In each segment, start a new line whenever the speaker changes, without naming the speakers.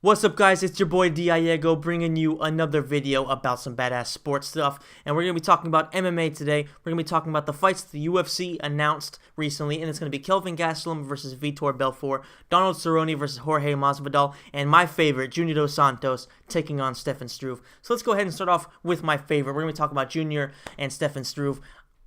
What's up, guys? It's your boy Diego bringing you another video about some badass sports stuff, and we're going to be talking about MMA today. We're going to be talking about the fights the UFC announced recently, and it's going to be Kelvin Gastelum versus Vitor Belfort, Donald Cerrone versus Jorge Masvidal, and my favorite, Junior Dos Santos, taking on Stefan Struve. So let's go ahead and start off with my favorite. We're going to be talking about Junior and Stefan Struve.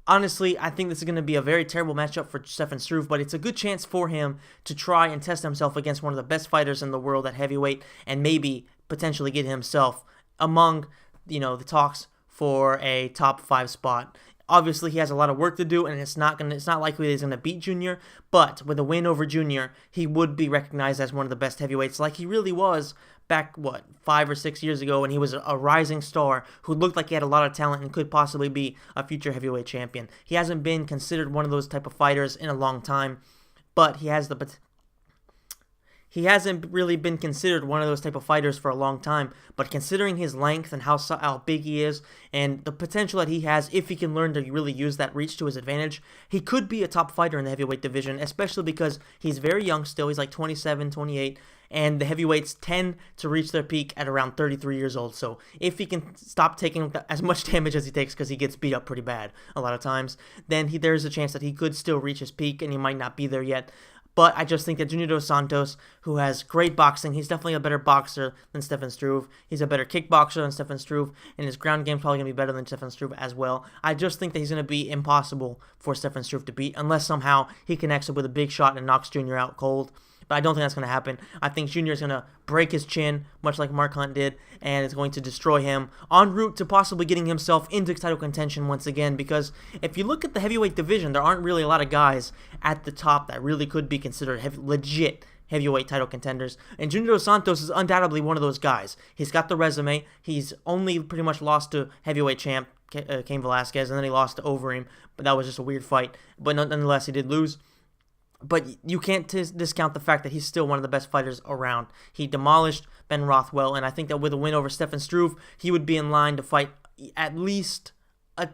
Honestly, I think this is going to be a very terrible matchup for Stefan Struve, but it's a good chance for him to try and test himself against one of the best fighters in the world at heavyweight, and maybe potentially get himself among, the talks for a top 5 spot. Obviously, he has a lot of work to do, and it's not likely that he's going to beat Junior, but with a win over Junior, he would be recognized as one of the best heavyweights, like he really was back, 5 or 6 years ago, when he was a rising star who looked like he had a lot of talent and could possibly be a future heavyweight champion. He hasn't been considered one of those type of fighters in a long time, but he hasn't really been considered one of those type of fighters for a long time, but considering his length and how big he is and the potential that he has, if he can learn to really use that reach to his advantage, he could be a top fighter in the heavyweight division, especially because he's very young still. He's like 27, 28, and the heavyweights tend to reach their peak at around 33 years old. So if he can stop taking as much damage as he takes, because he gets beat up pretty bad a lot of times, then there's a chance that he could still reach his peak, and he might not be there yet. But I just think that Junior Dos Santos, who has great boxing, he's definitely a better boxer than Stefan Struve. He's a better kickboxer than Stefan Struve, and his ground game's probably going to be better than Stefan Struve as well. I just think that he's going to be impossible for Stefan Struve to beat, unless somehow he connects it with a big shot and knocks Junior out cold. But I don't think that's going to happen. I think Junior is going to break his chin, much like Mark Hunt did, and is going to destroy him en route to possibly getting himself into title contention once again. Because if you look at the heavyweight division, there aren't really a lot of guys at the top that really could be considered legit heavyweight title contenders. And Junior Dos Santos is undoubtedly one of those guys. He's got the resume. He's only pretty much lost to heavyweight champ Cain Velasquez, and then he lost to Overeem, but that was just a weird fight. But nonetheless, he did lose. But you can't discount the fact that he's still one of the best fighters around. He demolished Ben Rothwell, and I think that with a win over Stefan Struve, he would be in line to fight at least a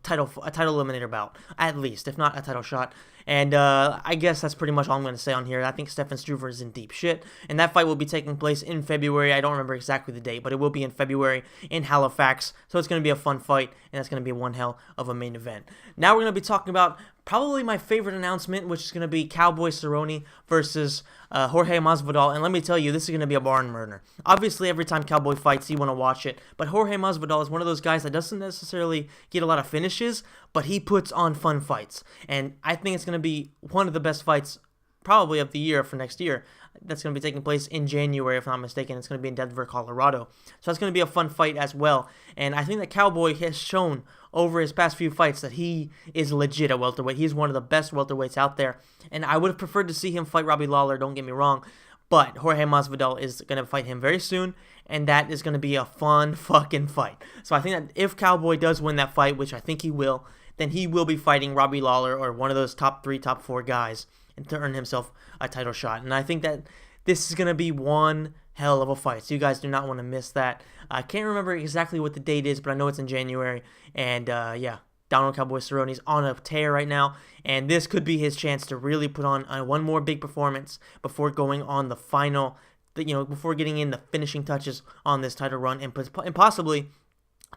title eliminator bout, at least, if not a title shot. And I guess that's pretty much all I'm going to say on here. I think Stefan Struve is in deep shit, and that fight will be taking place in February. I don't remember exactly the date, but it will be in February in Halifax, so it's going to be a fun fight, and it's going to be one hell of a main event. Now we're going to be talking about probably my favorite announcement, which is going to be Cowboy Cerrone versus Jorge Masvidal, and let me tell you, this is going to be a barn burner. Obviously, every time Cowboy fights, you want to watch it, but Jorge Masvidal is one of those guys that doesn't necessarily get a lot of finishes, but he puts on fun fights, and I think it's going to be one of the best fights probably of the year for next year. That's going to be taking place in January, if I'm not mistaken. It's going to be in Denver, Colorado. So that's going to be a fun fight as well. And I think that Cowboy has shown over his past few fights that he is legit at welterweight. He's one of the best welterweights out there. And I would have preferred to see him fight Robbie Lawler, don't get me wrong. But Jorge Masvidal is going to fight him very soon, and that is going to be a fun fucking fight. So I think that if Cowboy does win that fight, which I think he will, then he will be fighting Robbie Lawler or one of those top 3, top 4 guys, and to earn himself a title shot. And I think that this is going to be one hell of a fight, so you guys do not want to miss that. I can't remember exactly what the date is, but I know it's in January. And yeah, Donald Cowboy Cerrone is on a tear right now, and this could be his chance to really put on one more big performance before going on the final, before getting in the finishing touches on this title run, and possibly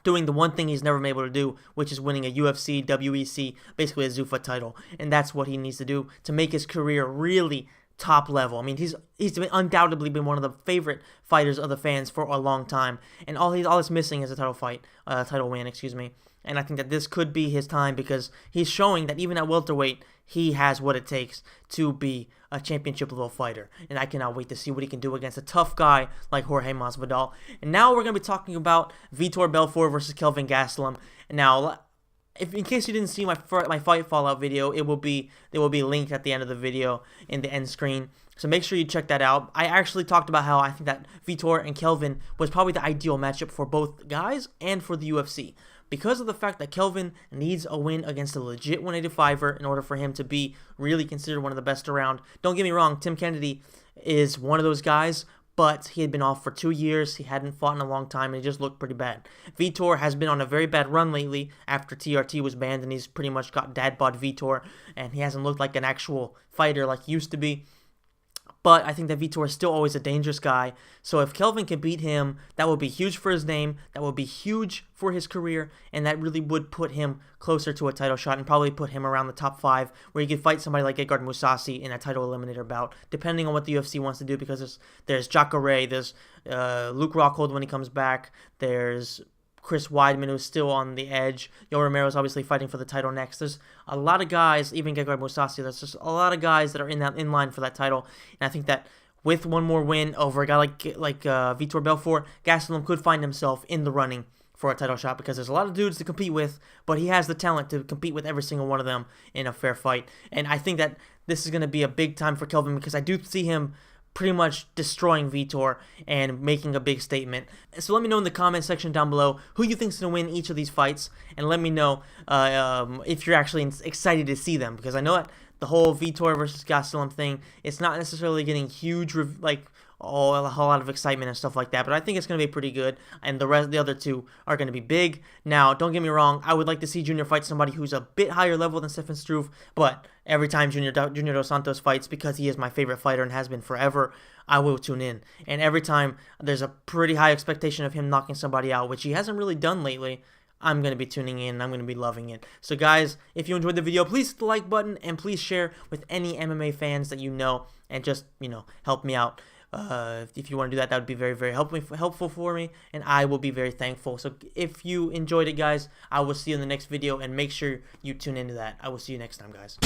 doing the one thing he's never been able to do, which is winning a UFC, WEC, basically a Zuffa title. And that's what he needs to do to make his career really top level. I mean, he's undoubtedly been one of the favorite fighters of the fans for a long time, and all he's missing is a title win, And I think that this could be his time, because he's showing that even at welterweight, he has what it takes to be a championship-level fighter. And I cannot wait to see what he can do against a tough guy like Jorge Masvidal. And now we're going to be talking about Vitor Belfort versus Kelvin Gastelum. Now, in case you didn't see my fight fallout video, it will be linked at the end of the video in the end screen. So make sure you check that out. I actually talked about how I think that Vitor and Kelvin was probably the ideal matchup for both guys and for the UFC, because of the fact that Kelvin needs a win against a legit 185er in order for him to be really considered one of the best around. Don't get me wrong, Tim Kennedy is one of those guys, but he had been off for 2 years. He hadn't fought in a long time, and he just looked pretty bad. Vitor has been on a very bad run lately after TRT was banned, and he's pretty much got dad bod Vitor, and he hasn't looked like an actual fighter like he used to be. but I think that Vitor is still always a dangerous guy. So if Kelvin can beat him, that would be huge for his name, that would be huge for his career, and that really would put him closer to a title shot and probably put him around the top 5, where he could fight somebody like Edgar Mousasi in a title eliminator bout, depending on what the UFC wants to do, because there's Jacare, there's Luke Rockhold when he comes back, there's Chris Weidman, who's still on the edge. Yo Romero's obviously fighting for the title next. There's a lot of guys, even Gegard Mousasi, there's just a lot of guys that are in line for that title. And I think that with one more win over a guy like Vitor Belfort, Gastelum could find himself in the running for a title shot, because there's a lot of dudes to compete with, but he has the talent to compete with every single one of them in a fair fight. And I think that this is going to be a big time for Kelvin, because I do see him pretty much destroying Vitor and making a big statement. So let me know in the comment section down below who you think is going to win each of these fights, and let me know if you're actually excited to see them, because I know that the whole Vitor versus Gastelum thing, it's not necessarily getting huge, a whole lot of excitement and stuff like that, but I think it's going to be pretty good, and the other two are going to be big. Now, don't get me wrong, I would like to see Junior fight somebody who's a bit higher level than Stefan Struve, but every time Junior Dos Santos fights, because he is my favorite fighter and has been forever, I will tune in. And every time there's a pretty high expectation of him knocking somebody out, which he hasn't really done lately, I'm going to be tuning in, and I'm going to be loving it. So guys, if you enjoyed the video, please hit the like button, and please share with any MMA fans that you know, and just, help me out. If you want to do that, that would be very, very helpful for me, and I will be very thankful. So if you enjoyed it, guys, I will see you in the next video, and make sure you tune into that. I will see you next time, guys.